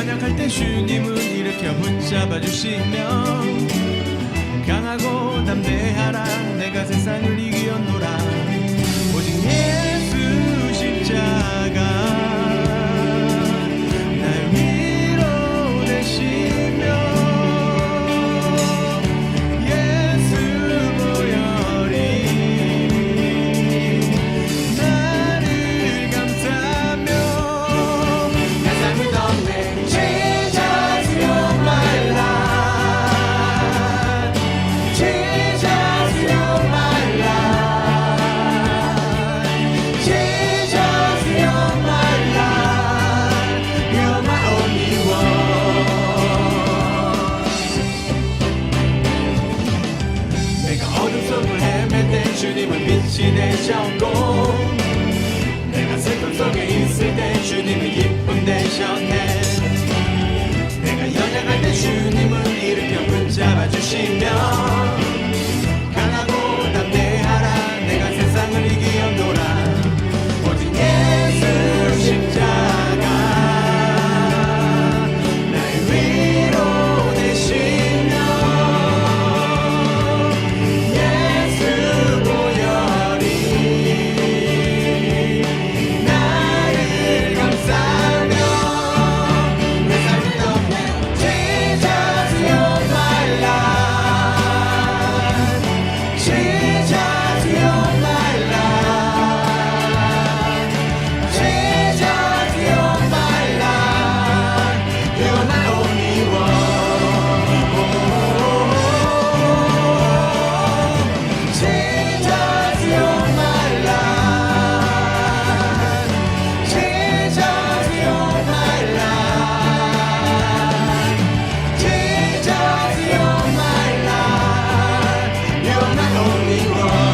연약할 때 주님은 일으켜 붙잡아 주시며 강하고 담대하라 내가 세상을 이기었노라 오직 예수 십자가 날 위로되시며 예수 보혈이 나를 감싸며 세상을 덮네 Jesus you're my life Jesus you're my life Jesus you're my life You're my only one 내가 어둠 속을 헤맬 때 주님은 빛이 되셨고 내가 슬픔 속에 있을 때 주님은 기쁨 되셨네 내가 연약할 때 주님은 일으켜 붙잡아 주시며 강하고 담대하라 내가 세상을 이기었노라 오직 예수 십자가 날 위로되시며 예수 보혈이 나를 감싸며 내 삶을 덮네 Jesus you're my life Jesus you're my life Jesus you're my life You're my only one Jesus you're my life Jesus you're my life Jesus you're my life You're my only one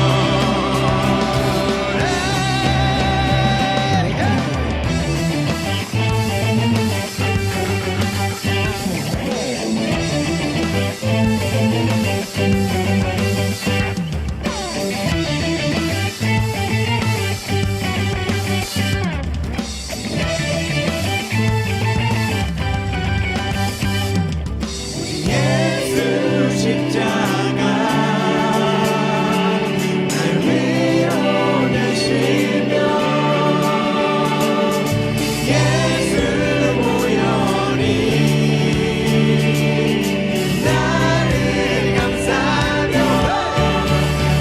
예수 십자가 날 위로되시며 예수 보혈이 나를 감싸며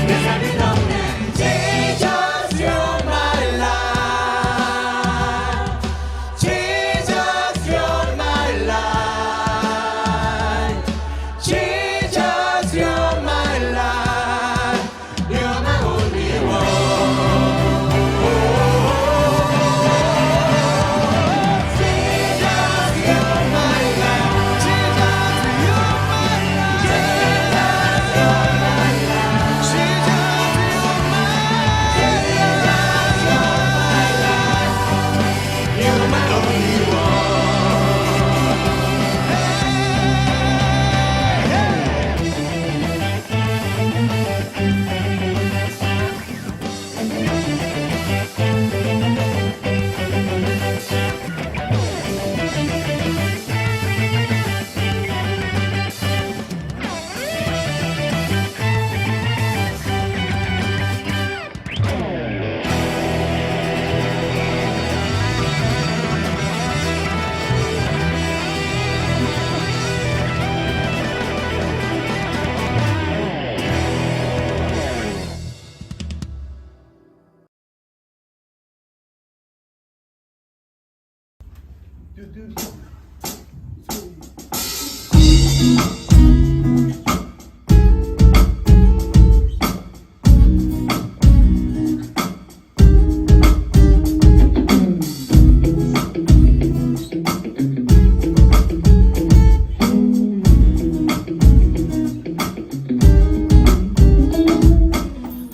내 삶을 덮네 Jesus you're my life Jesus you're my life Jesus you're my life You're my only one Jesus you're my life Jesus you're my life Jesus you're my life Jesus you're my life You're my only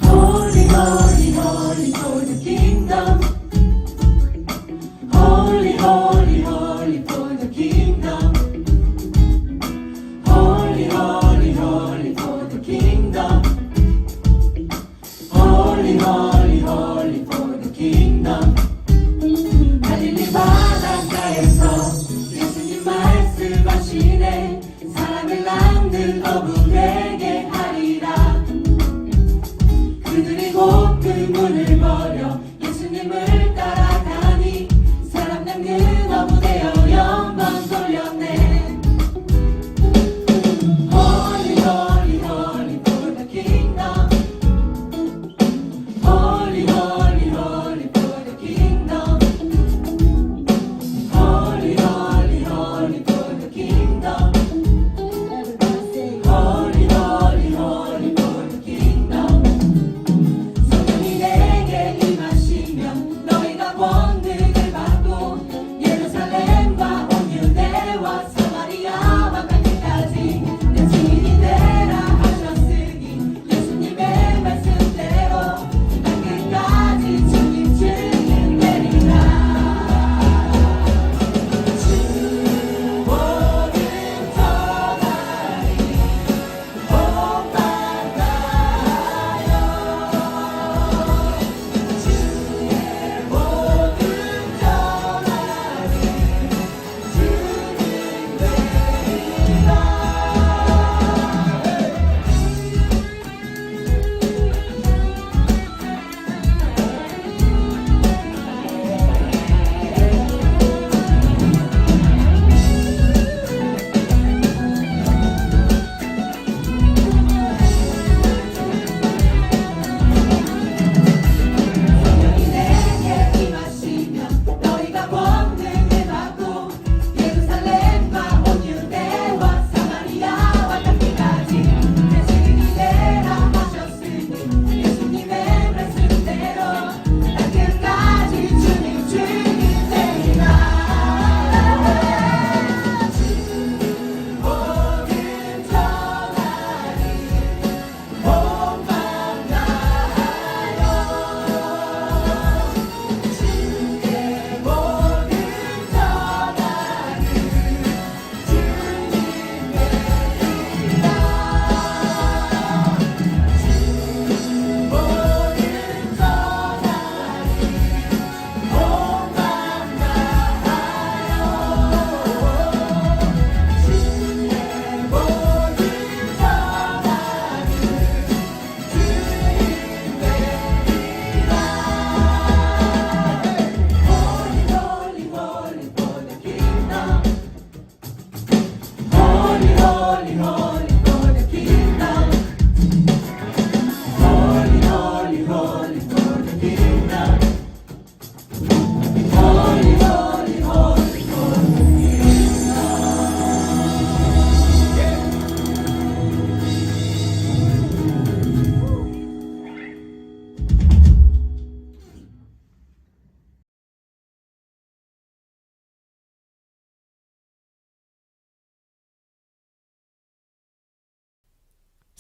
Holy, holy, holy for the kingdom. Holy, holy, holy for the kingdom. Holy, holy, holy for the kingdom. Holy, holy, holy for the kingdom. 달릴리 바닷가에서 예수님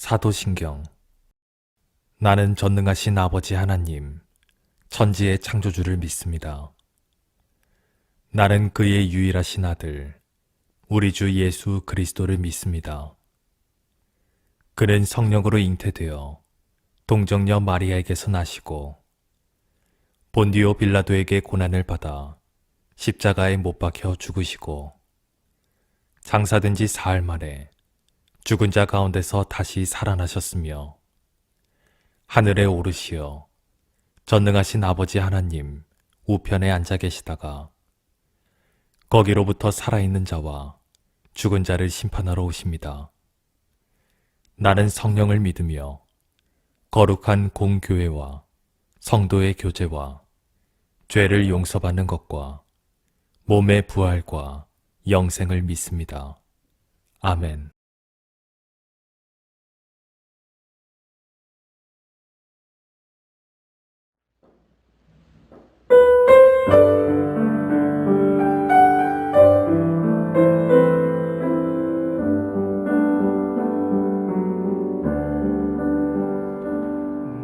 사도신경. 나는 전능하신 아버지 하나님, 천지의 창조주를 믿습니다. 나는 그의 유일하신 아들, 우리 주 예수 그리스도를 믿습니다. 그는 성령으로 잉태되어 동정녀 마리아에게서 나시고 본디오 빌라도에게 고난을 받아 십자가에 못 박혀 죽으시고 장사된 지 사흘 만에 죽은 자 가운데서 다시 살아나셨으며 하늘에 오르시어 전능하신 아버지 하나님 우편에 앉아 계시다가 거기로부터 살아있는 자와 죽은 자를 심판하러 오십니다. 나는 성령을 믿으며 거룩한 공교회와 성도의 교제와 죄를 용서받는 것과 몸의 부활과 영생을 믿습니다. 아멘.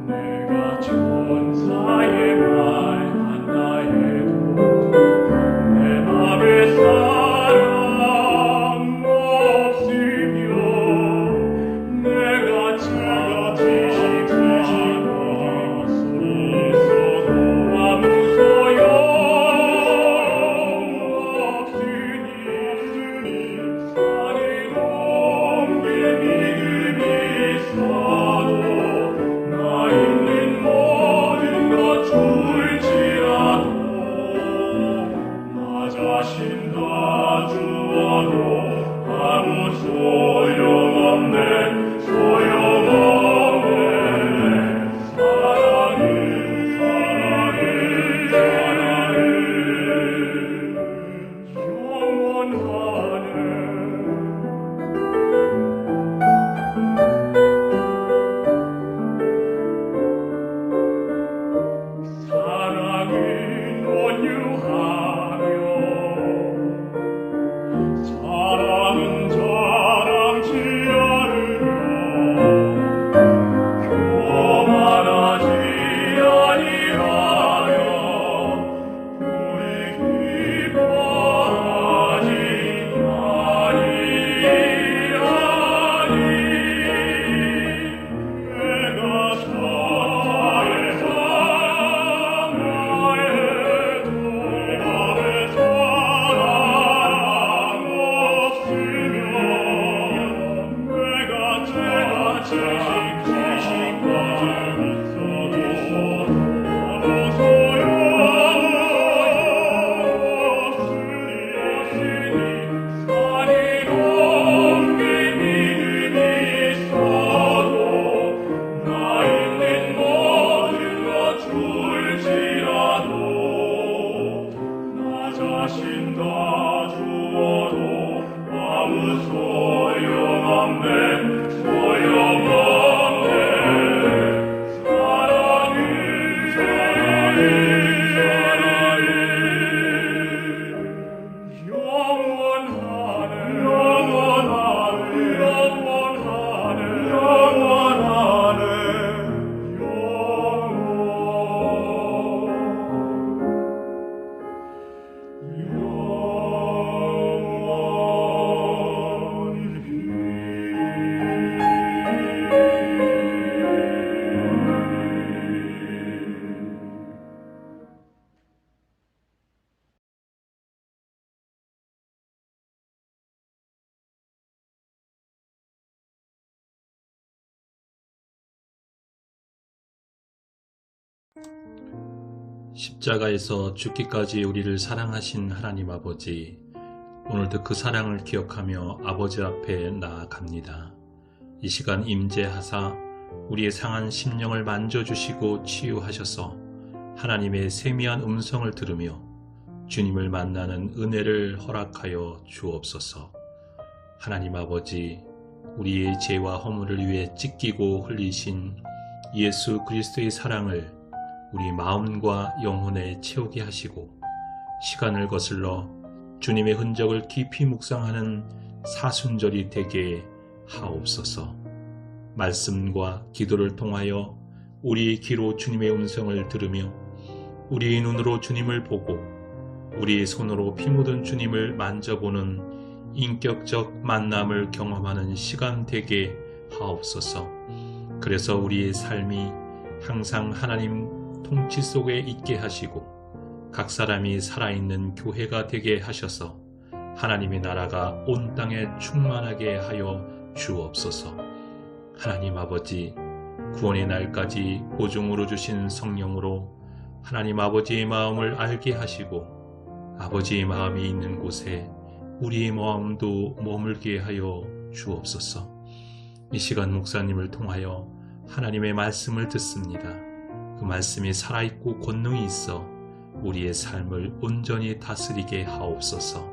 내가 천사의 말 한다 해도 내 맘에 사랑 없으며 내가 지식하고 있어도 아무 소용없으니 산이 넘길 믿음이 있어도 나 있는 모든 것 줄지라도 나 자신 다 주어도 아무 소용없네 소용없네 사랑은 영원하네 사랑은 온유하며 사랑은 자랑치 않으며 교만하지 아니하며 우리 기뻐하지 아니하니 내가 사랑에 사랑해도 내 맘에 사랑 없으면 내가 지식과 있어도 아무 소용없으니 산이 넘길 믿음이 있어도 나 있는 모든 것 줄지라도 나 자신 다 주어도 아무 소용없네 소용없네 사랑은 영원하네 영원하네 영원하네 십자가에서 죽기까지 우리를 사랑하신 하나님 아버지, 오늘도 그 사랑을 기억하며 아버지 앞에 나아갑니다. 이 시간 임재하사 우리의 상한 심령을 만져주시고 치유하셔서 하나님의 세미한 음성을 들으며 주님을 만나는 은혜를 허락하여 주옵소서. 하나님 아버지, 우리의 죄와 허물을 위해 찢기고 흘리신 예수 그리스도의 사랑을 우리 마음과 영혼에 채우게 하시고 시간을 거슬러 주님의 흔적을 깊이 묵상하는 사순절이 되게 하옵소서. 말씀과 기도를 통하여 우리의 귀로 주님의 음성을 들으며 우리의 눈으로 주님을 보고 우리의 손으로 피 묻은 주님을 만져보는 인격적 만남을 경험하는 시간 되게 하옵소서. 그래서 우리의 삶이 항상 하나님 통치 속에 있게 하시고 각 사람이 살아있는 교회가 되게 하셔서 하나님의 나라가 온 땅에 충만하게 하여 주옵소서. 하나님 아버지, 구원의 날까지 보증으로 주신 성령으로 하나님 아버지의 마음을 알게 하시고 아버지의 마음이 있는 곳에 우리의 마음도 머물게 하여 주옵소서. 이 시간 목사님을 통하여 하나님의 말씀을 듣습니다. 그 말씀이 살아있고 권능이 있어 우리의 삶을 온전히 다스리게 하옵소서.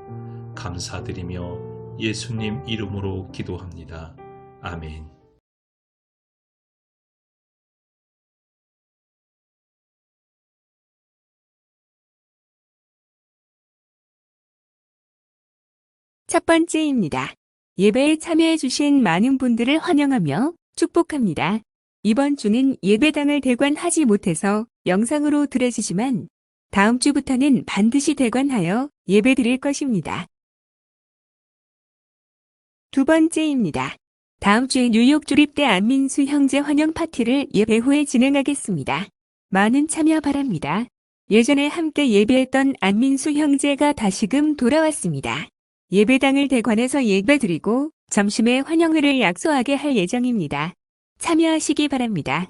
감사드리며 예수님 이름으로 기도합니다. 아멘. 첫 번째입니다. 예배에 참여해주신 많은 분들을 환영하며 축복합니다. 이번 주는 예배당을 대관하지 못해서 영상으로 드려지지만 다음 주부터는 반드시 대관하여 예배드릴 것입니다. 두 번째입니다. 다음 주에 뉴욕 주립대 안민수 형제 환영 파티를 예배 후에 진행하겠습니다. 많은 참여 바랍니다. 예전에 함께 예배했던 안민수 형제가 다시금 돌아왔습니다. 예배당을 대관해서 예배드리고 점심에 환영회를 약소하게 할 예정입니다. 참여하시기 바랍니다.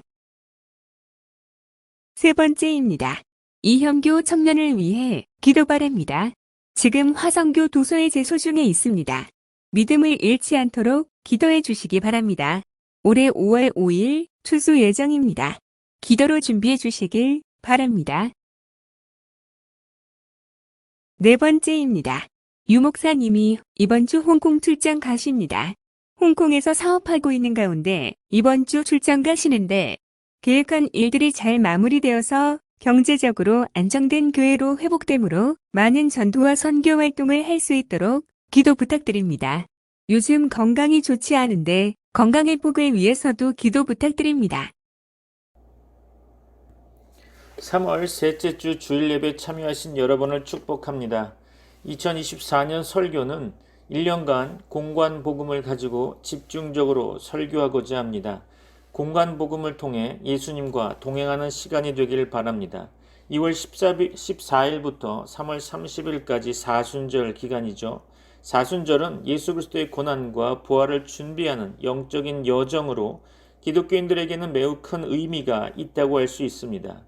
세 번째입니다. 이형교 청년을 위해 기도 바랍니다. 지금 화성교 도서의 제소 중에 있습니다. 믿음을 잃지 않도록 기도해 주시기 바랍니다. 올해 5월 5일 추수 예정입니다. 기도로 준비해 주시길 바랍니다. 네 번째입니다. 유 목사님이 이번 주 홍콩 출장 가십니다. 홍콩에서 사업하고 있는 가운데 이번 주 출장 가시는데 계획한 일들이 잘 마무리되어서 경제적으로 안정된 교회로 회복되므로 많은 전도와 선교 활동을 할 수 있도록 기도 부탁드립니다. 요즘 건강이 좋지 않은데 건강 회복을 위해서도 기도 부탁드립니다. 3월 셋째 주 주일 예배 참여하신 여러분을 축복합니다. 2024년 설교는 1년간 공관 복음을 가지고 집중적으로 설교하고자 합니다. 공관 복음을 통해 예수님과 동행하는 시간이 되길 바랍니다. 2월 14일부터 3월 30일까지 사순절 기간이죠. 사순절은 예수 그리스도의 고난과 부활을 준비하는 영적인 여정으로 기독교인들에게는 매우 큰 의미가 있다고 할 수 있습니다.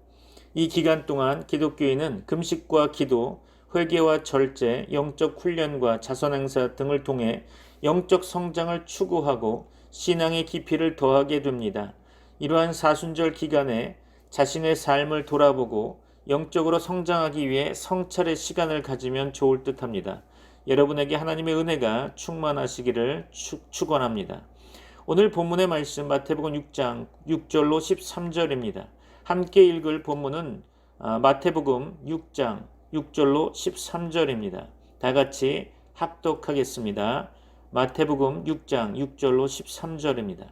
이 기간 동안 기독교인은 금식과 기도, 회개와 절제, 영적 훈련과 자선 행사 등을 통해 영적 성장을 추구하고 신앙의 깊이를 더하게 됩니다. 이러한 사순절 기간에 자신의 삶을 돌아보고 영적으로 성장하기 위해 성찰의 시간을 가지면 좋을 듯합니다. 여러분에게 하나님의 은혜가 충만하시기를 축원합니다. 오늘 본문의 말씀 마태복음 6장 6절로 13절입니다. 함께 읽을 본문은 마태복음 6장 6절로 13절입니다. 다 같이 합독하겠습니다. 마태복음 6장 6절로 13절입니다.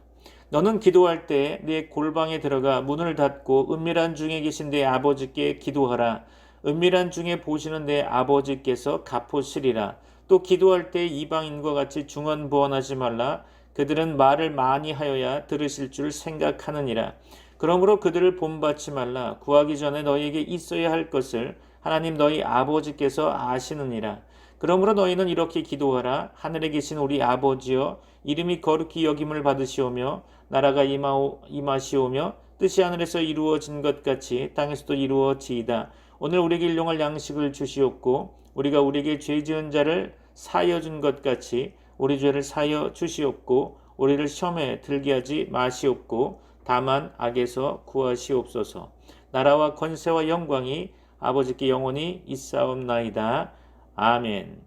너는 기도할 때 네 골방에 들어가 문을 닫고 은밀한 중에 계신 네 아버지께 기도하라. 은밀한 중에 보시는 내 아버지께서 갚으시리라. 또 기도할 때 이방인과 같이 중언부언하지 말라. 그들은 말을 많이 하여야 들으실 줄 생각하느니라. 그러므로 그들을 본받지 말라. 구하기 전에 너희에게 있어야 할 것을 하나님 너희 아버지께서 아시느니라. 그러므로 너희는 이렇게 기도하라. 하늘에 계신 우리 아버지여, 이름이 거룩히 여김을 받으시오며 나라가 임하시오며 뜻이 하늘에서 이루어진 것 같이 땅에서도 이루어지이다. 오늘 우리에게 일용할 양식을 주시옵고 우리가 우리에게 죄 지은 자를 사하여 준 것 같이 우리 죄를 사하여 주시옵고 우리를 시험에 들게 하지 마시옵고 다만 악에서 구하시옵소서. 나라와 권세와 영광이 아버지께 영원히 있사옵나이다. 아멘.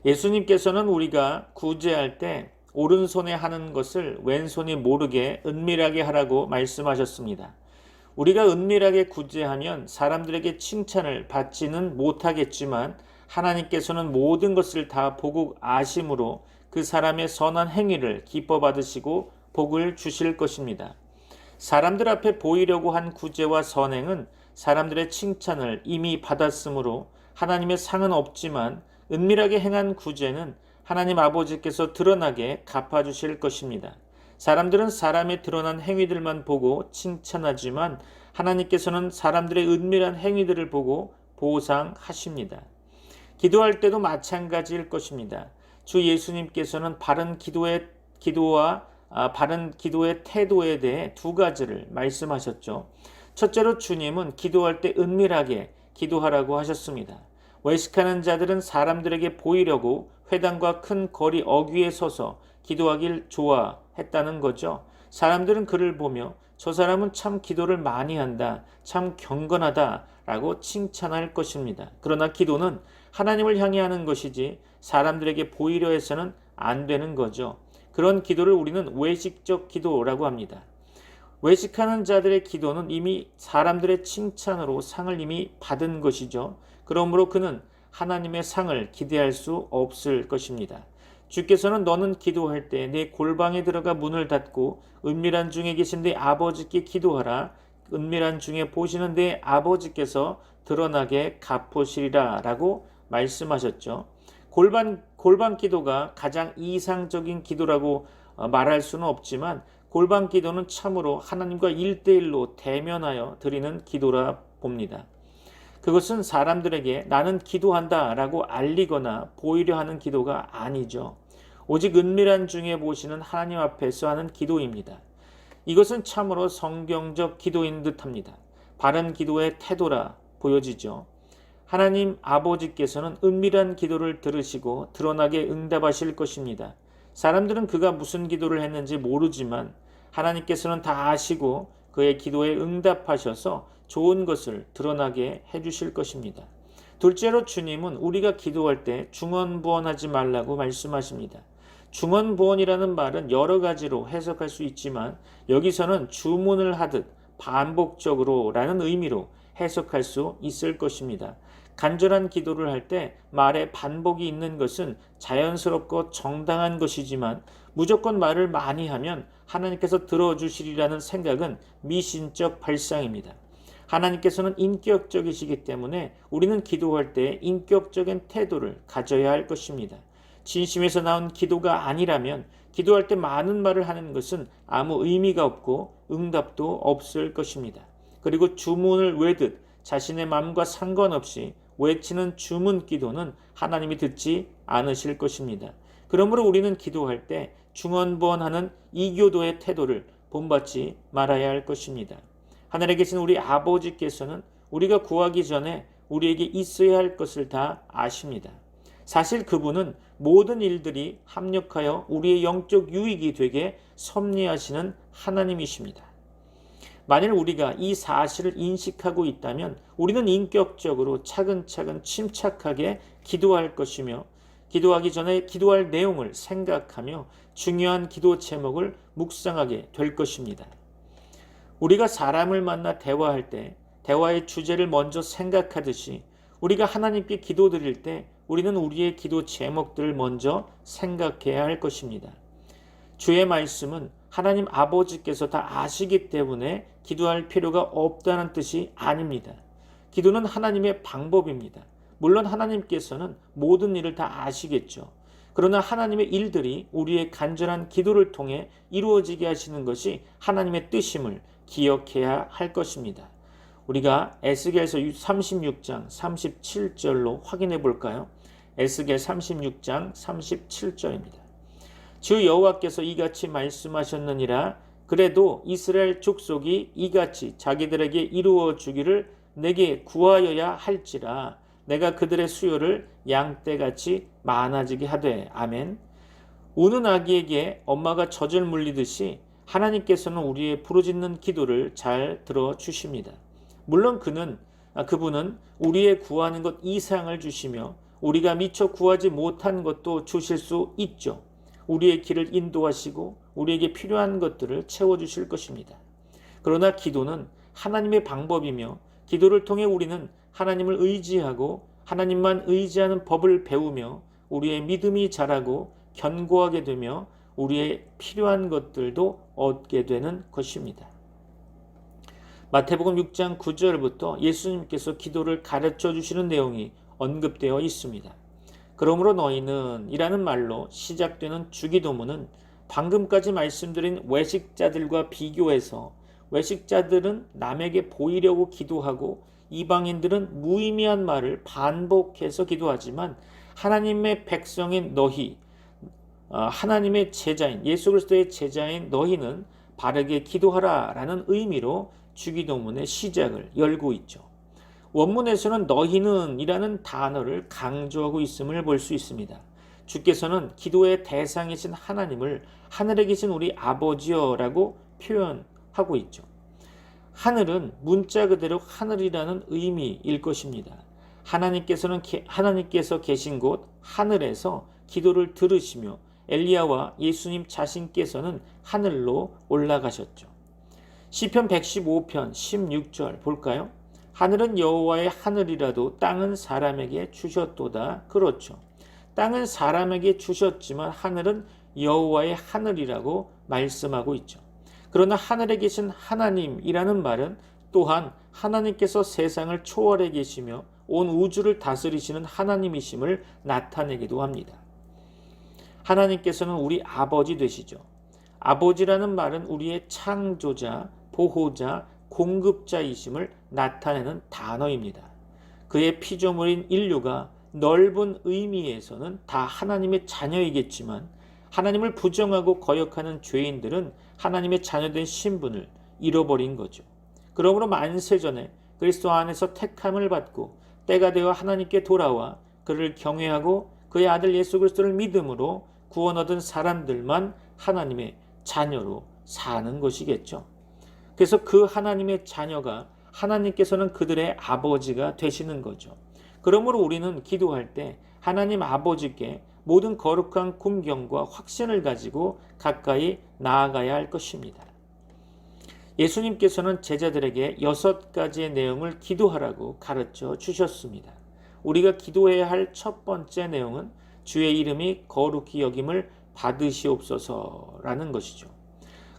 예수님께서는 우리가 구제할 때 오른손에 하는 것을 왼손이 모르게 은밀하게 하라고 말씀하셨습니다. 우리가 은밀하게 구제하면 사람들에게 칭찬을 받지는 못하겠지만 하나님께서는 모든 것을 다 보고 아심으로 그 사람의 선한 행위를 기뻐 받으시고 복을 주실 것입니다. 사람들 앞에 보이려고 한 구제와 선행은 사람들의 칭찬을 이미 받았으므로 하나님의 상은 없지만 은밀하게 행한 구제는 하나님 아버지께서 드러나게 갚아주실 것입니다. 사람들은 사람의 드러난 행위들만 보고 칭찬하지만 하나님께서는 사람들의 은밀한 행위들을 보고 보상하십니다. 기도할 때도 마찬가지일 것입니다. 주 예수님께서는 바른 기도의 태도에 대해 두 가지를 말씀하셨죠. 첫째로 주님은 기도할 때 은밀하게 기도하라고 하셨습니다. 외식하는 자들은 사람들에게 보이려고 회당과 큰 거리 어귀에 서서 기도하길 좋아했다는 거죠. 사람들은 그를 보며 저 사람은 참 기도를 많이 한다, 참 경건하다 라고 칭찬할 것입니다. 그러나 기도는 하나님을 향해 하는 것이지 사람들에게 보이려 해서는 안 되는 거죠. 그런 기도를 우리는 외식적 기도라고 합니다. 외식하는 자들의 기도는 이미 사람들의 칭찬으로 상을 이미 받은 것이죠. 그러므로 그는 하나님의 상을 기대할 수 없을 것입니다. 주께서는 너는 기도할 때 내 골방에 들어가 문을 닫고 은밀한 중에 계신 내 아버지께 기도하라. 은밀한 중에 보시는 내 아버지께서 드러나게 갚으시리라 라고 말씀하셨죠. 골방 기도가 가장 이상적인 기도라고 말할 수는 없지만 골방 기도는 참으로 하나님과 1대1로 대면하여 드리는 기도라 봅니다. 그것은 사람들에게 나는 기도한다 라고 알리거나 보이려 하는 기도가 아니죠. 오직 은밀한 중에 보시는 하나님 앞에서 하는 기도입니다. 이것은 참으로 성경적 기도인 듯합니다. 바른 기도의 태도라 보여지죠. 하나님 아버지께서는 은밀한 기도를 들으시고 드러나게 응답하실 것입니다. 사람들은 그가 무슨 기도를 했는지 모르지만 하나님께서는 다 아시고 그의 기도에 응답하셔서 좋은 것을 드러나게 해주실 것입니다. 둘째로 주님은 우리가 기도할 때 중언부언하지 말라고 말씀하십니다. 중언부언이라는 말은 여러 가지로 해석할 수 있지만 여기서는 주문을 하듯 반복적으로 라는 의미로 해석할 수 있을 것입니다. 간절한 기도를 할 때 말에 반복이 있는 것은 자연스럽고 정당한 것이지만 무조건 말을 많이 하면 하나님께서 들어주시리라는 생각은 미신적 발상입니다. 하나님께서는 인격적이시기 때문에 우리는 기도할 때 인격적인 태도를 가져야 할 것입니다. 진심에서 나온 기도가 아니라면 기도할 때 많은 말을 하는 것은 아무 의미가 없고 응답도 없을 것입니다. 그리고 주문을 외듯 자신의 마음과 상관없이 외치는 주문 기도는 하나님이 듣지 않으실 것입니다. 그러므로 우리는 기도할 때 중언부언하는 이교도의 태도를 본받지 말아야 할 것입니다. 하늘에 계신 우리 아버지께서는 우리가 구하기 전에 우리에게 있어야 할 것을 다 아십니다. 사실 그분은 모든 일들이 합력하여 우리의 영적 유익이 되게 섭리하시는 하나님이십니다. 만일 우리가 이 사실을 인식하고 있다면 우리는 인격적으로 차근차근 침착하게 기도할 것이며 기도하기 전에 기도할 내용을 생각하며 중요한 기도 제목을 묵상하게 될 것입니다. 우리가 사람을 만나 대화할 때 대화의 주제를 먼저 생각하듯이 우리가 하나님께 기도드릴 때 우리는 우리의 기도 제목들을 먼저 생각해야 할 것입니다. 주의 말씀은 하나님 아버지께서 다 아시기 때문에 기도할 필요가 없다는 뜻이 아닙니다. 기도는 하나님의 방법입니다. 물론 하나님께서는 모든 일을 다 아시겠죠. 그러나 하나님의 일들이 우리의 간절한 기도를 통해 이루어지게 하시는 것이 하나님의 뜻임을 기억해야 할 것입니다. 우리가 에스겔서 36장 37절로 확인해 볼까요? 에스겔 36장 37절입니다. 주 여호와께서 이같이 말씀하셨느니라. 그래도 이스라엘 족속이 이같이 자기들에게 이루어 주기를 내게 구하여야 할지라. 내가 그들의 수요를 양떼같이 많아지게 하되. 아멘. 우는 아기에게 엄마가 젖을 물리듯이 하나님께서는 우리의 부르짖는 기도를 잘 들어주십니다. 물론 그분은 우리의 구하는 것 이상을 주시며 우리가 미처 구하지 못한 것도 주실 수 있죠. 우리의 길을 인도하시고 우리에게 필요한 것들을 채워주실 것입니다. 그러나 기도는 하나님의 방법이며 기도를 통해 우리는 하나님을 의지하고 하나님만 의지하는 법을 배우며 우리의 믿음이 자라고 견고하게 되며 우리의 필요한 것들도 얻게 되는 것입니다. 마태복음 6장 9절부터 예수님께서 기도를 가르쳐 주시는 내용이 언급되어 있습니다. 그러므로 너희는 이라는 말로 시작되는 주기도문은 방금까지 말씀드린 외식자들과 비교해서 외식자들은 남에게 보이려고 기도하고 이방인들은 무의미한 말을 반복해서 기도하지만 하나님의 백성인 너희, 하나님의 제자인 예수 그리스도의 제자인 너희는 바르게 기도하라 라는 의미로 주기도문의 시작을 열고 있죠. 원문에서는 너희는 이라는 단어를 강조하고 있음을 볼 수 있습니다. 주께서는 기도의 대상이신 하나님을 하늘에 계신 우리 아버지여 라고 표현하고 있죠. 하늘은 문자 그대로 하늘이라는 의미일 것입니다. 하나님께서 계신 곳 하늘에서 기도를 들으시며 엘리야와 예수님 자신께서는 하늘로 올라가셨죠. 시편 115편 16절 볼까요? 하늘은 여호와의 하늘이라도 땅은 사람에게 주셨도다. 그렇죠. 땅은 사람에게 주셨지만 하늘은 여호와의 하늘이라고 말씀하고 있죠. 그러나 하늘에 계신 하나님이라는 말은 또한 하나님께서 세상을 초월해 계시며 온 우주를 다스리시는 하나님이심을 나타내기도 합니다. 하나님께서는 우리 아버지 되시죠. 아버지라는 말은 우리의 창조자, 보호자, 공급자이심을 나타내는 단어입니다. 그의 피조물인 인류가 넓은 의미에서는 다 하나님의 자녀이겠지만 하나님을 부정하고 거역하는 죄인들은 하나님의 자녀된 신분을 잃어버린 거죠. 그러므로 만세전에 그리스도 안에서 택함을 받고 때가 되어 하나님께 돌아와 그를 경외하고 그의 아들 예수 그리스도를 믿음으로 구원 얻은 사람들만 하나님의 자녀로 사는 것이겠죠. 그래서 그 하나님의 자녀가 하나님께서는 그들의 아버지가 되시는 거죠. 그러므로 우리는 기도할 때 하나님 아버지께 모든 거룩한 궁경과 확신을 가지고 가까이 나아가야 할 것입니다. 예수님께서는 제자들에게 6가지의 내용을 기도하라고 가르쳐 주셨습니다. 우리가 기도해야 할 첫 번째 내용은 주의 이름이 거룩히 여김을 받으시옵소서라는 것이죠.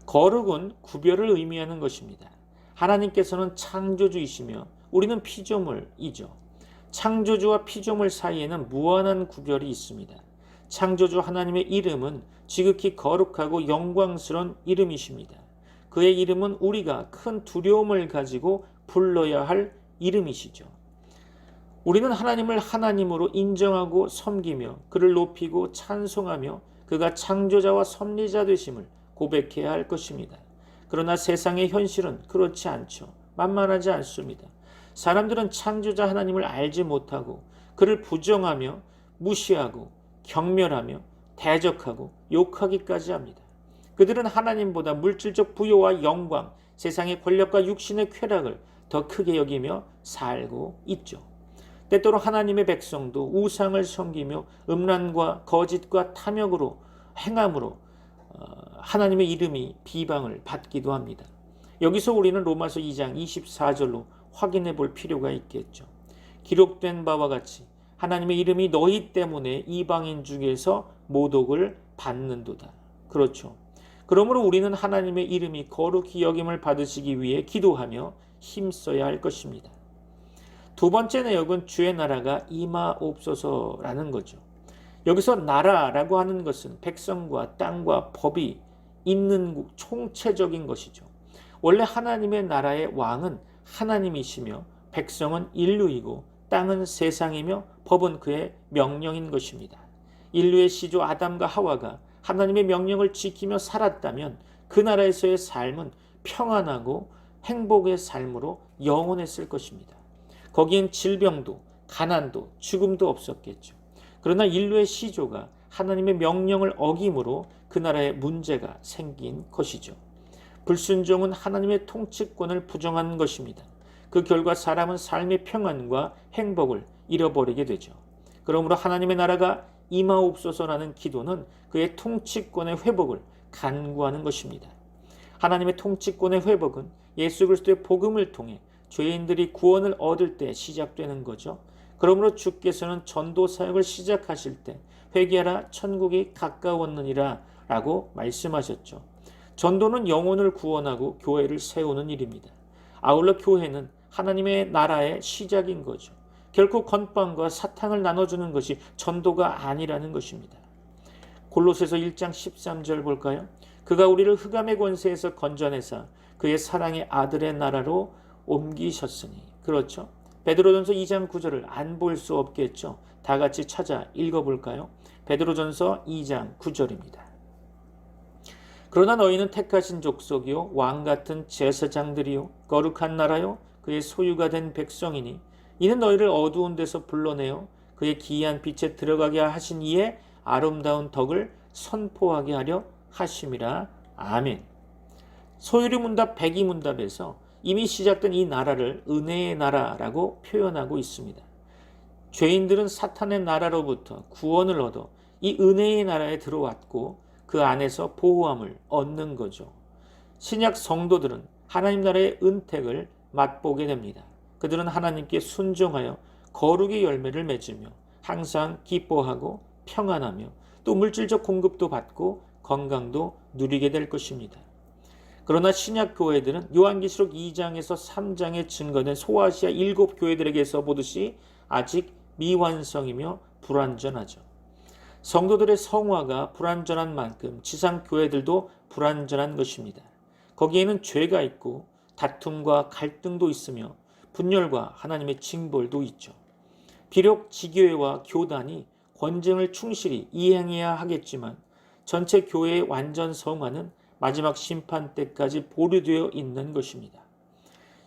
거룩은 구별을 의미하는 것입니다. 하나님께서는 창조주이시며 우리는 피조물이죠. 창조주와 피조물 사이에는 무한한 구별이 있습니다. 창조주 하나님의 이름은 지극히 거룩하고 영광스러운 이름이십니다. 그의 이름은 우리가 큰 두려움을 가지고 불러야 할 이름이시죠. 우리는 하나님을 하나님으로 인정하고 섬기며 그를 높이고 찬송하며 그가 창조자와 섭리자 되심을 고백해야 할 것입니다. 그러나 세상의 현실은 그렇지 않죠. 만만하지 않습니다. 사람들은 창조자 하나님을 알지 못하고 그를 부정하며 무시하고 경멸하며 대적하고 욕하기까지 합니다. 그들은 하나님보다 물질적 부요와 영광, 세상의 권력과 육신의 쾌락을 더 크게 여기며 살고 있죠. 때때로 하나님의 백성도 우상을 섬기며 음란과 거짓과 탐욕으로 행함으로 하나님의 이름이 비방을 받기도 합니다. 여기서 우리는 로마서 2장 24절로 확인해 볼 필요가 있겠죠. 기록된 바와 같이 하나님의 이름이 너희 때문에 이방인 중에서 모독을 받는도다. 그렇죠. 그러므로 우리는 하나님의 이름이 거룩히 여김을 받으시기 위해 기도하며 힘써야 할 것입니다. 두 번째 내용은 주의 나라가 임하옵소서라는 거죠. 여기서 나라라고 하는 것은 백성과 땅과 법이 있는 총체적인 것이죠. 원래 하나님의 나라의 왕은 하나님이시며 백성은 인류이고 땅은 세상이며 법은 그의 명령인 것입니다. 인류의 시조 아담과 하와가 하나님의 명령을 지키며 살았다면 그 나라에서의 삶은 평안하고 행복의 삶으로 영원했을 것입니다. 거기엔 질병도 가난도 죽음도 없었겠죠. 그러나 인류의 시조가 하나님의 명령을 어김으로 그 나라에 문제가 생긴 것이죠. 불순종은 하나님의 통치권을 부정한 것입니다. 그 결과 사람은 삶의 평안과 행복을 잃어버리게 되죠. 그러므로 하나님의 나라가 임하옵소서라는 기도는 그의 통치권의 회복을 간구하는 것입니다. 하나님의 통치권의 회복은 예수 그리스도의 복음을 통해 죄인들이 구원을 얻을 때 시작되는 거죠. 그러므로 주께서는 전도 사역을 시작하실 때 회개하라 천국이 가까웠느니라 라고 말씀하셨죠. 전도는 영혼을 구원하고 교회를 세우는 일입니다. 아울러 교회는 하나님의 나라의 시작인 거죠. 결코 건빵과 사탕을 나눠주는 것이 전도가 아니라는 것입니다. 골로새서 1장 13절 볼까요? 그가 우리를 흑암의 권세에서 건져내사 그의 사랑의 아들의 나라로 옮기셨으니. 그렇죠. 베드로전서 2장 9절을 안 볼 수 없겠죠. 다 같이 찾아 읽어볼까요? 베드로전서 2장 9절입니다. 그러나 너희는 택하신 족속이요 왕 같은 제사장들이요 거룩한 나라요 그의 소유가 된 백성이니 이는 너희를 어두운 데서 불러내어 그의 기이한 빛에 들어가게 하신 이의 아름다운 덕을 선포하게 하려 하심이라. 아멘. 소유리 문답 백이 문답에서 이미 시작된 이 나라를 은혜의 나라라고 표현하고 있습니다. 죄인들은 사탄의 나라로부터 구원을 얻어 이 은혜의 나라에 들어왔고 그 안에서 보호함을 얻는 거죠. 신약 성도들은 하나님 나라의 은택을 맛보게 됩니다. 그들은 하나님께 순종하여 거룩의 열매를 맺으며 항상 기뻐하고 평안하며 또 물질적 공급도 받고 건강도 누리게 될 것입니다. 그러나 신약 교회들은 요한계시록 2장에서 3장에 증거된 소아시아 7교회들에게서 보듯이 아직 미완성이며 불완전하죠. 성도들의 성화가 불완전한 만큼 지상 교회들도 불완전한 것입니다. 거기에는 죄가 있고 다툼과 갈등도 있으며 분열과 하나님의 징벌도 있죠. 비록 지교회와 교단이 권징을 충실히 이행해야 하겠지만 전체 교회의 완전 성화는 마지막 심판 때까지 보류되어 있는 것입니다.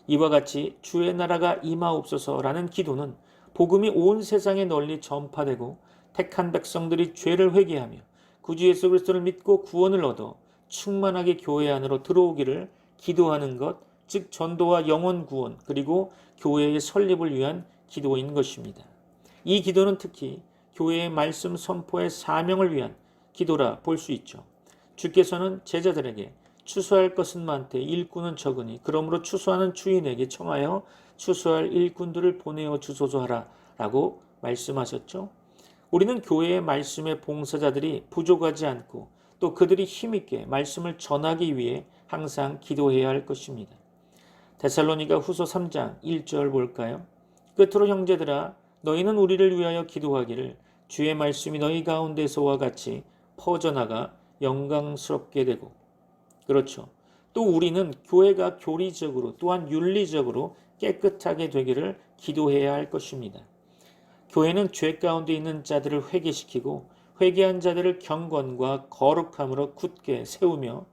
이와 같이 주의 나라가 임하옵소서라는 기도는 복음이 온 세상에 널리 전파되고 택한 백성들이 죄를 회개하며 구주 예수 그리스도를 믿고 구원을 얻어 충만하게 교회 안으로 들어오기를 기도하는 것, 즉 전도와 영혼 구원 그리고 교회의 설립을 위한 기도인 것입니다. 이 기도는 특히 교회의 말씀 선포의 사명을 위한 기도라 볼 수 있죠. 주께서는 제자들에게 추수할 것은 많되 일꾼은 적으니 그러므로 추수하는 주인에게 청하여 추수할 일꾼들을 보내어 주소서 하라 라고 말씀하셨죠. 우리는 교회의 말씀의 봉사자들이 부족하지 않고 또 그들이 힘있게 말씀을 전하기 위해 항상 기도해야 할 것입니다. 데살로니가 후서 3장 1절 볼까요? 끝으로 형제들아 너희는 우리를 위하여 기도하기를 주의 말씀이 너희 가운데서와 같이 퍼져나가 영광스럽게 되고. 그렇죠. 또 우리는 교회가 교리적으로 또한 윤리적으로 깨끗하게 되기를 기도해야 할 것입니다. 교회는 죄 가운데 있는 자들을 회개시키고 회개한 자들을 경건과 거룩함으로 굳게 세우며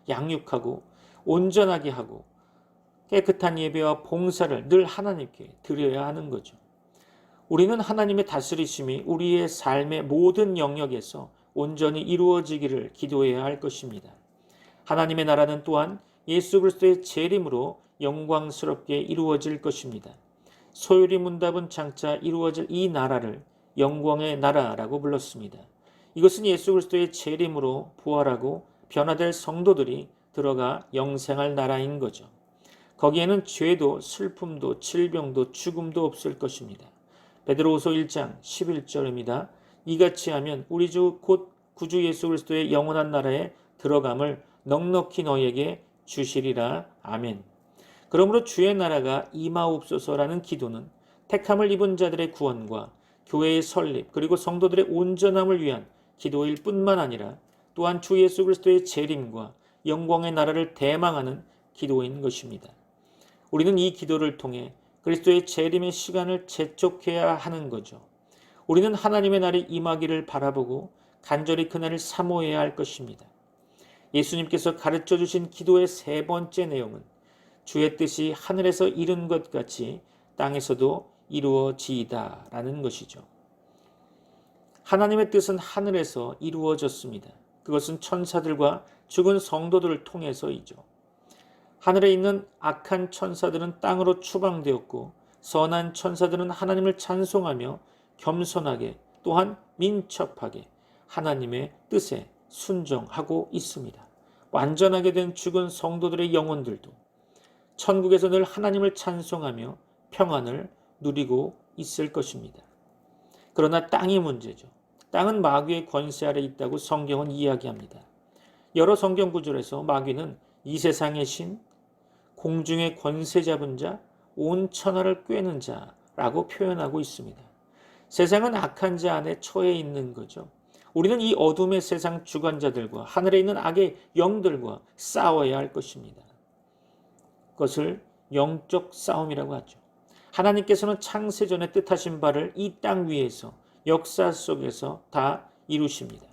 양육하고 온전하게 하고 깨끗한 예배와 봉사를 늘 하나님께 드려야 하는 거죠. 우리는 하나님의 다스리심이 우리의 삶의 모든 영역에서 온전히 이루어지기를 기도해야 할 것입니다. 하나님의 나라는 또한 예수 그리스도의 재림으로 영광스럽게 이루어질 것입니다. 소유리 문답은 장차 이루어질 이 나라를 영광의 나라라고 불렀습니다. 이것은 예수 그리스도의 재림으로 부활하고 변화될 성도들이 들어가 영생할 나라인 거죠. 거기에는 죄도 슬픔도 질병도 죽음도 없을 것입니다. 베드로후서 1장 11절입니다. 이같이 하면 우리 주 곧 구주 예수 그리스도의 영원한 나라에 들어감을 넉넉히 너희에게 주시리라. 아멘. 그러므로 주의 나라가 임하옵소서라는 기도는 택함을 입은 자들의 구원과 교회의 설립 그리고 성도들의 온전함을 위한 기도일 뿐만 아니라 또한 주 예수 그리스도의 재림과 영광의 나라를 대망하는 기도인 것입니다. 우리는 이 기도를 통해 그리스도의 재림의 시간을 재촉해야 하는 거죠. 우리는 하나님의 날이 임하기를 바라보고 간절히 그날을 사모해야 할 것입니다. 예수님께서 가르쳐 주신 기도의 세 번째 내용은 주의 뜻이 하늘에서 이룬 것 같이 땅에서도 이루어지이다 라는 것이죠. 하나님의 뜻은 하늘에서 이루어졌습니다. 그것은 천사들과 죽은 성도들을 통해서이죠. 하늘에 있는 악한 천사들은 땅으로 추방되었고 선한 천사들은 하나님을 찬송하며 겸손하게 또한 민첩하게 하나님의 뜻에 순종하고 있습니다. 완전하게 된 죽은 성도들의 영혼들도 천국에서 늘 하나님을 찬송하며 평안을 누리고 있을 것입니다. 그러나 땅이 문제죠. 땅은 마귀의 권세 아래 있다고 성경은 이야기합니다. 여러 성경 구절에서 마귀는 이 세상의 신, 공중의 권세 잡은 자, 온 천하를 꿰는 자라고 표현하고 있습니다. 세상은 악한 자 안에 처해 있는 거죠. 우리는 이 어둠의 세상 주관자들과 하늘에 있는 악의 영들과 싸워야 할 것입니다. 그것을 영적 싸움이라고 하죠. 하나님께서는 창세전에 뜻하신 바를 이 땅 위에서 역사 속에서 다 이루십니다.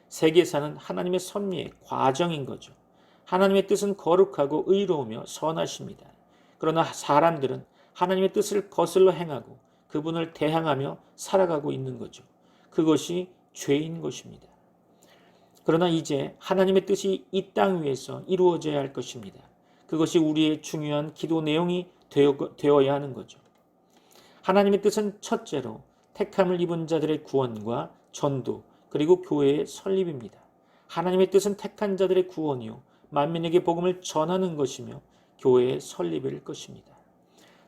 세계사는 하나님의 섭리의 과정인 거죠. 하나님의 뜻은 거룩하고 의로우며 선하십니다. 그러나 사람들은 하나님의 뜻을 거슬러 행하고 그분을 대항하며 살아가고 있는 거죠. 그것이 죄인 것입니다. 그러나 이제 하나님의 뜻이 이 땅 위에서 이루어져야 할 것입니다. 그것이 우리의 중요한 기도 내용이 되어야 하는 거죠. 하나님의 뜻은 첫째로 택함을 입은 자들의 구원과 전도 그리고 교회의 설립입니다. 하나님의 뜻은 택한 자들의 구원이요 만민에게 복음을 전하는 것이며 교회의 설립일 것입니다.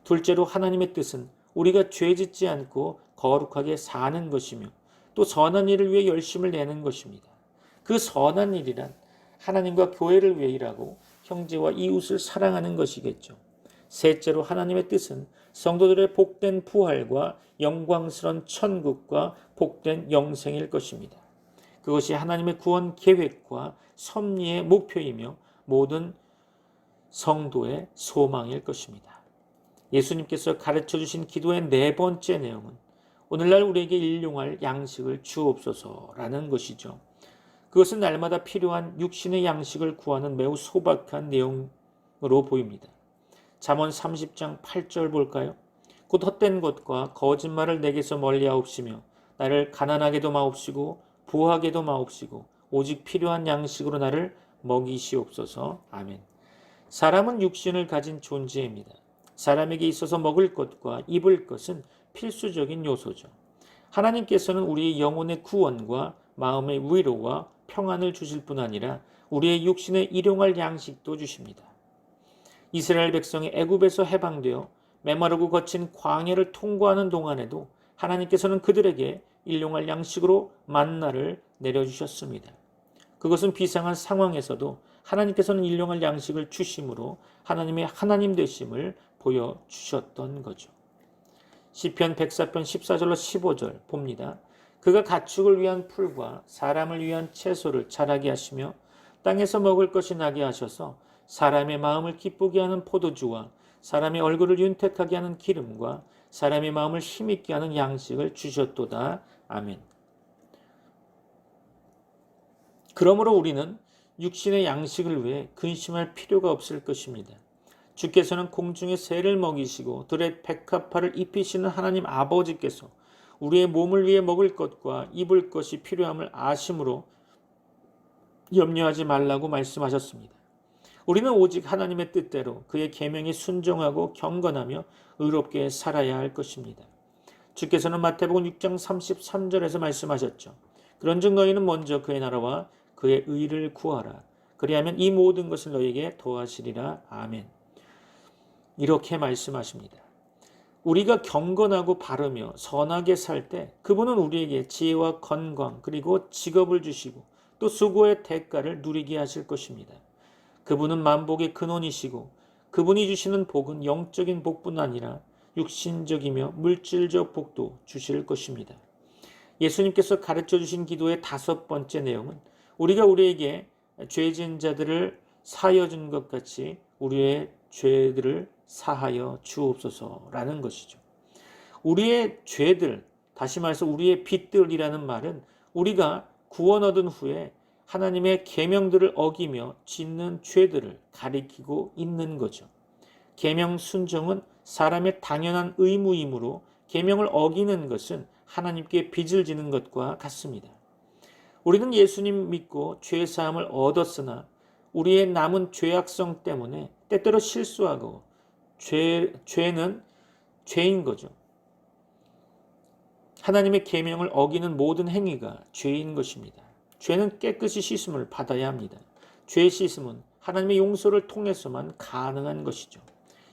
둘째로 하나님의 뜻은 우리가 죄짓지 않고 거룩하게 사는 것이며 또 선한 일을 위해 열심을 내는 것입니다. 그 선한 일이란 하나님과 교회를 위해 일하고 형제와 이웃을 사랑하는 것이겠죠. 셋째로 하나님의 뜻은 성도들의 복된 부활과 영광스러운 천국과 복된 영생일 것입니다. 그것이 하나님의 구원 계획과 섭리의 목표이며 모든 성도의 소망일 것입니다. 예수님께서 가르쳐 주신 기도의 네 번째 내용은 오늘날 우리에게 일용할 양식을 주옵소서라는 것이죠. 그것은 날마다 필요한 육신의 양식을 구하는 매우 소박한 내용으로 보입니다. 잠언 30장 8절 볼까요? 곧 헛된 것과 거짓말을 내게서 멀리하옵시며 나를 가난하게도 마옵시고 부하게도 마옵시고 오직 필요한 양식으로 나를 먹이시옵소서. 아멘. 사람은 육신을 가진 존재입니다. 사람에게 있어서 먹을 것과 입을 것은 필수적인 요소죠. 하나님께서는 우리의 영혼의 구원과 마음의 위로와 평안을 주실 뿐 아니라 우리의 육신에 일용할 양식도 주십니다. 이스라엘 백성이 애굽에서 해방되어 메마르고 거친 광야를 통과하는 동안에도 하나님께서는 그들에게 일용할 양식으로 만나를 내려주셨습니다. 그것은 비상한 상황에서도 하나님께서는 일용할 양식을 주심으로 하나님의 하나님 되심을 보여주셨던 거죠. 시편 104편 14절로 15절 봅니다. 그가 가축을 위한 풀과 사람을 위한 채소를 자라게 하시며 땅에서 먹을 것이 나게 하셔서 사람의 마음을 기쁘게 하는 포도주와 사람의 얼굴을 윤택하게 하는 기름과 사람의 마음을 힘있게 하는 양식을 주셨도다. 아멘. 그러므로 우리는 육신의 양식을 위해 근심할 필요가 없을 것입니다. 주께서는 공중의 새를 먹이시고 들의 백합화를 입히시는 하나님 아버지께서 우리의 몸을 위해 먹을 것과 입을 것이 필요함을 아심으로 염려하지 말라고 말씀하셨습니다. 우리는 오직 하나님의 뜻대로 그의 계명에 순종하고 경건하며 의롭게 살아야 할 것입니다. 주께서는 마태복음 6장 33절에서 말씀하셨죠. 그런즉 너희는 먼저 그의 나라와 그의 의를 구하라. 그리하면 이 모든 것을 너희에게 더하시리라. 아멘. 이렇게 말씀하십니다. 우리가 경건하고 바르며 선하게 살 때 그분은 우리에게 지혜와 건강 그리고 직업을 주시고 또 수고의 대가를 누리게 하실 것입니다. 그분은 만복의 근원이시고 그분이 주시는 복은 영적인 복뿐 아니라 육신적이며 물질적 복도 주실 것입니다. 예수님께서 가르쳐 주신 기도의 다섯 번째 내용은 우리가 우리에게 죄진 자들을 사하여 준 것 같이 우리의 죄들을 사하여 주옵소서라는 것이죠. 우리의 죄들, 다시 말해서 우리의 빚들이라는 말은 우리가 구원 얻은 후에 하나님의 계명들을 어기며 짓는 죄들을 가리키고 있는 거죠. 계명 순종은 사람의 당연한 의무이므로 계명을 어기는 것은 하나님께 빚을 지는 것과 같습니다. 우리는 예수님 믿고 죄 사함을 얻었으나 우리의 남은 죄악성 때문에 때때로 실수하고 죄는 죄인 거죠. 하나님의 계명을 어기는 모든 행위가 죄인 것입니다. 죄는 깨끗이 씻음을 받아야 합니다. 죄 씻음은 하나님의 용서를 통해서만 가능한 것이죠.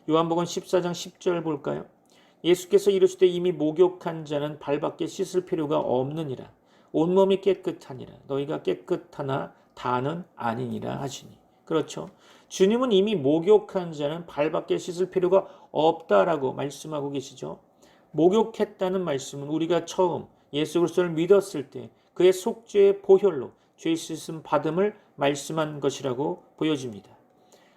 요한복음 14장 10절 볼까요? 예수께서 이르시되 이미 목욕한 자는 발밖에 씻을 필요가 없느니라. 온몸이 깨끗하니라. 너희가 깨끗하나 다는 아니니라 하시니. 그렇죠. 주님은 이미 목욕한 자는 발밖에 씻을 필요가 없다라고 말씀하고 계시죠. 목욕했다는 말씀은 우리가 처음 예수 그리스도를 믿었을 때 그의 속죄의 보혈로 죄 씻음 받음을 말씀한 것이라고 보여집니다.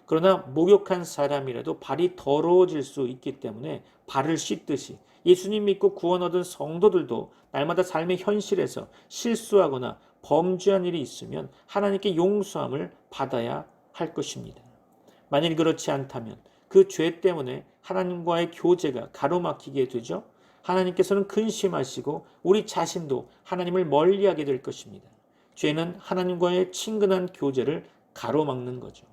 그러나 목욕한 사람이라도 발이 더러워질 수 있기 때문에 발을 씻듯이 예수님 믿고 구원 얻은 성도들도 날마다 삶의 현실에서 실수하거나 범죄한 일이 있으면 하나님께 용서함을 받아야 할 것입니다. 만일 그렇지 않다면 그 죄 때문에 하나님과의 교제가 가로막히게 되죠. 하나님께서는 근심하시고 우리 자신도 하나님을 멀리하게 될 것입니다. 죄는 하나님과의 친근한 교제를 가로막는 거죠.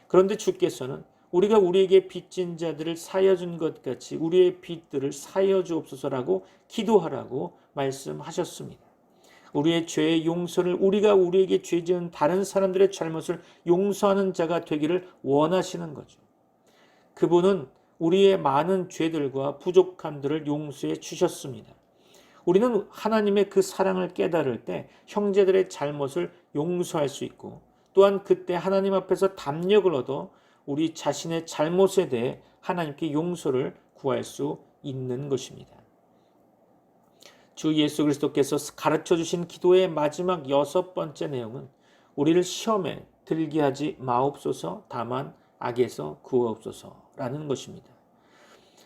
그런데 주께서는 우리가 우리에게 빚진 자들을 사여준 것 같이 우리의 빚들을 사여 주옵소서라고 기도하라고 말씀하셨습니다. 우리의 죄의 용서를 우리가 우리에게 죄 지은 다른 사람들의 잘못을 용서하는 자가 되기를 원하시는 거죠. 그분은 우리의 많은 죄들과 부족함들을 용서해 주셨습니다. 우리는 하나님의 그 사랑을 깨달을 때 형제들의 잘못을 용서할 수 있고 또한 그때 하나님 앞에서 담력을 얻어 우리 자신의 잘못에 대해 하나님께 용서를 구할 수 있는 것입니다. 주 예수 그리스도께서 가르쳐 주신 기도의 마지막 6번째 내용은 우리를 시험에 들게 하지 마옵소서 다만 악에서 구하옵소서라는 것입니다.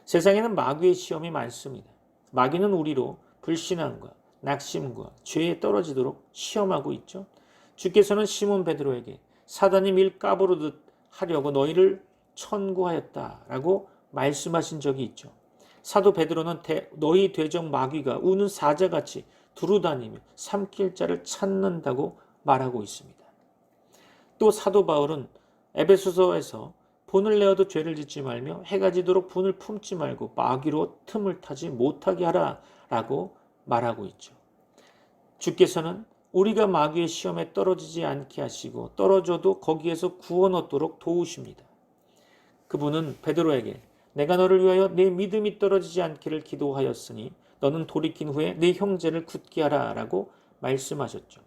세상에는 마귀의 시험이 많습니다. 마귀는 우리로 불신앙과 낙심과 죄에 떨어지도록 시험하고 있죠. 주께서는 시몬 베드로에게 사단이 밀 까부르듯 하려고 너희를 천구하였다라고 말씀하신 적이 있죠. 사도 베드로는 너희 대적 마귀가 우는 사자같이 두루다니며 삼킬 자를 찾는다고 말하고 있습니다. 또 사도 바울은 에베소서에서 분을 내어도 죄를 짓지 말며 해가 지도록 분을 품지 말고 마귀로 틈을 타지 못하게 하라라고 말하고 있죠. 주께서는 우리가 마귀의 시험에 떨어지지 않게 하시고 떨어져도 거기에서 구원 얻도록 도우십니다. 그분은 베드로에게 내가 너를 위하여 내 믿음이 떨어지지 않기를 기도하였으니 너는 돌이킨 후에 내 형제를 굳게 하라 라고 말씀하셨죠.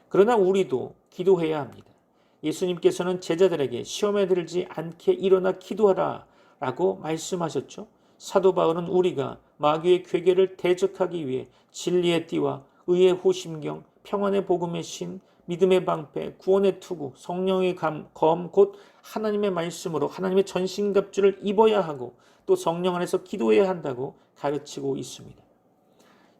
그러나 우리도 기도해야 합니다. 예수님께서는 제자들에게 시험에 들지 않게 일어나 기도하라 라고 말씀하셨죠. 사도 바울은 우리가 마귀의 괴계를 대적하기 위해 진리의 띠와 의의 호심경, 평안의 복음의 신, 믿음의 방패, 구원의 투구, 성령의 검, 곧 하나님의 말씀으로 하나님의 전신갑주를 입어야 하고 또 성령 안에서 기도해야 한다고 가르치고 있습니다.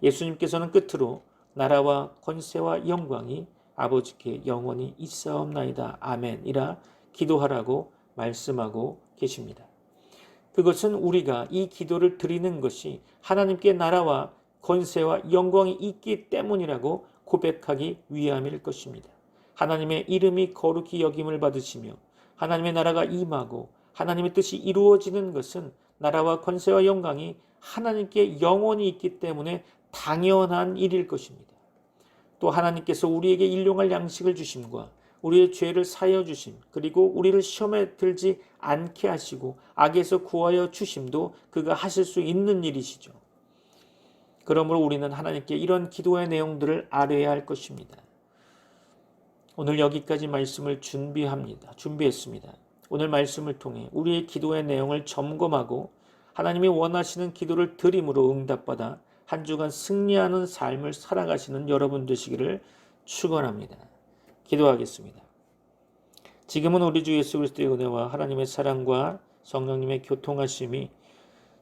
예수님께서는 끝으로 나라와 권세와 영광이 아버지께 영원히 있사옵나이다. 아멘이라 기도하라고 말씀하고 계십니다. 그것은 우리가 이 기도를 드리는 것이 하나님께 나라와 권세와 영광이 있기 때문이라고 고백하기 위함일 것입니다. 하나님의 이름이 거룩히 여김을 받으시며 하나님의 나라가 임하고 하나님의 뜻이 이루어지는 것은 나라와 권세와 영광이 하나님께 영원히 있기 때문에 당연한 일일 것입니다. 또 하나님께서 우리에게 일용할 양식을 주심과 우리의 죄를 사여 주심 그리고 우리를 시험에 들지 않게 하시고 악에서 구하여 주심도 그가 하실 수 있는 일이시죠. 그러므로 우리는 하나님께 이런 기도의 내용들을 아뢰야 할 것입니다. 오늘 여기까지 말씀을 준비했습니다. 오늘 말씀을 통해 우리의 기도의 내용을 점검하고 하나님이 원하시는 기도를 드림으로 응답받아 한 주간 승리하는 삶을 살아가시는 여러분 되시기를 축원합니다. 기도하겠습니다. 지금은 우리 주 예수 그리스도의 은혜와 하나님의 사랑과 성령님의 교통하심이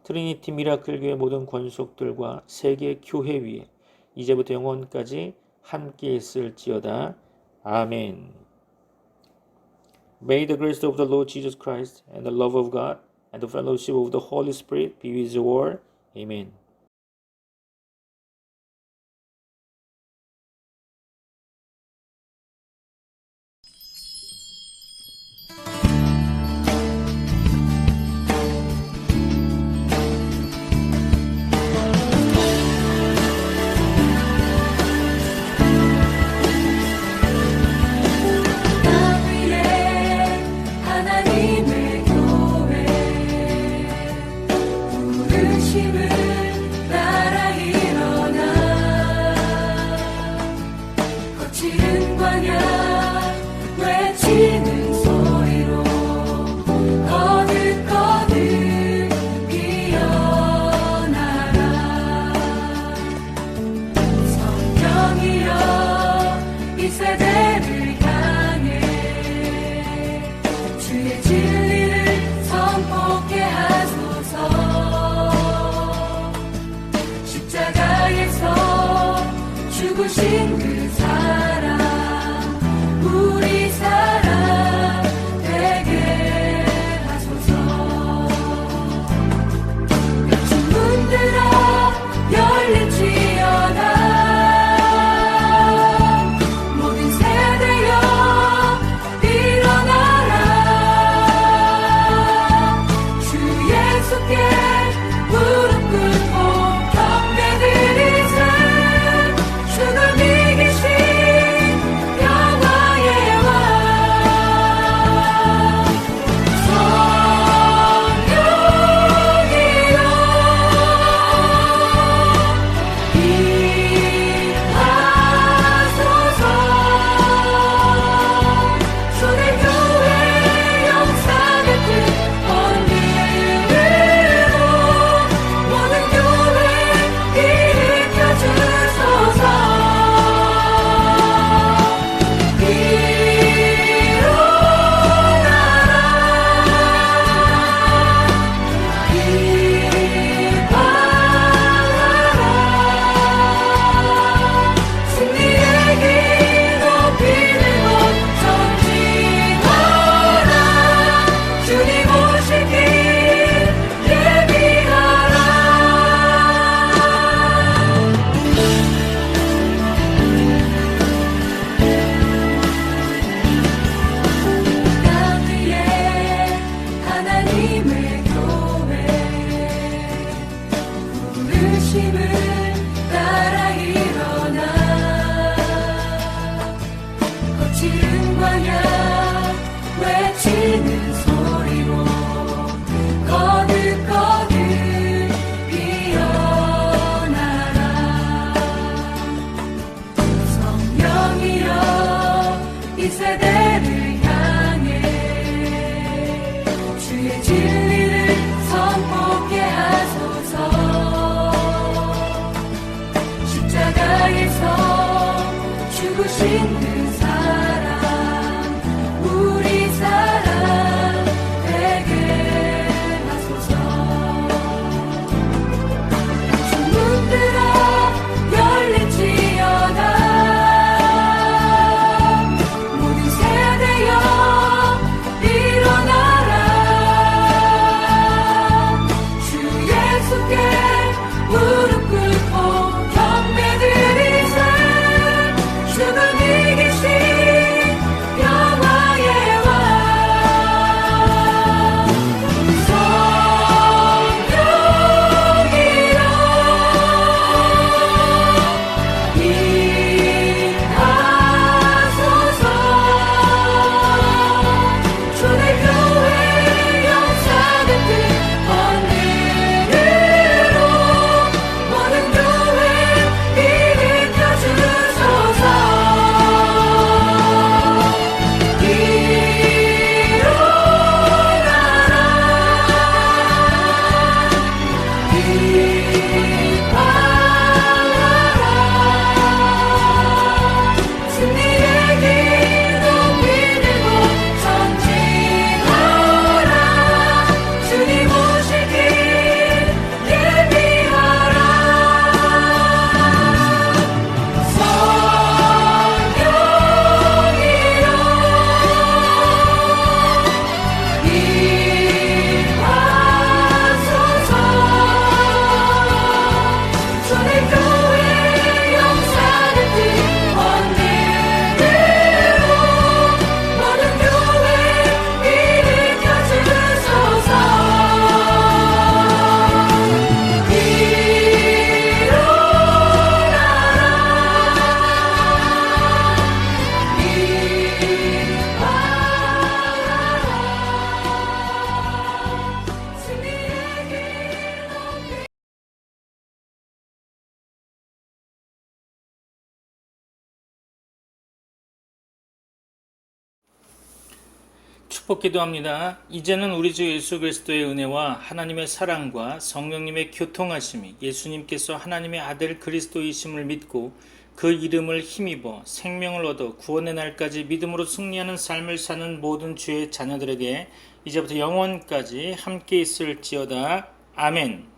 트리니티 미라클 교회 모든 권속들과 세계 교회 위에 이제부터 영원까지 함께 있을지어다. 아멘. May the grace of the Lord Jesus Christ and the love of God and the fellowship of the Holy Spirit be with you all. Amen. 나 위에 죽으신 그 사랑 우리 사랑 되게 하소서. 주문들아 열릴지어다. 모든 세대여 일어나라. 주 예수께 무릎 꿇고 경배드리세. 주를 이기신 영광의 왕 성령이여 임하소서. 초대교회 역사의 뜻 번능으로 모든 교회 일으켜 주소서. 승리의 길 높이는 곳 전진하라. 주님 오실 길 예비하라. 땅 위에 하나님의 교회 부르심을 따라 일어나. 거칠은 광야 외치는 소리로 거듭거듭 피어나라. 성령이여 이 세대를 향해 주의 진리를 선포케 하소서. 십자가에서 죽으신 그 사랑 우리 사랑 되게 하소서. 주문들아 열릴지어다. 모든 세대여 일어나라. 주 예수께 무릎 꿇고 경배드리세. 주를 이기신 영광의 왕 성령이여 임하소서. 초대교회 역사의 뜻 번능으로 모든 교회 일으켜 주소서. 승리의 길 높이는 곳 전진하라. 주님 오실 길 예비하라. 성령이여 임하소서. 초대교회 역사의 뜻 번능으로 모든 교회 일으켜 주소서. 축복 기도합니다. 이제는 우리 주 예수 그리스도의 은혜와 하나님의 사랑과 성령님의 교통하심이 예수님께서 하나님의 아들 그리스도이심을 믿고 그 이름을 힘입어 생명을 얻어 구원의 날까지 믿음으로 승리하는 삶을 사는 모든 주의 자녀들에게 이제부터 영원까지 함께 있을지어다. 아멘.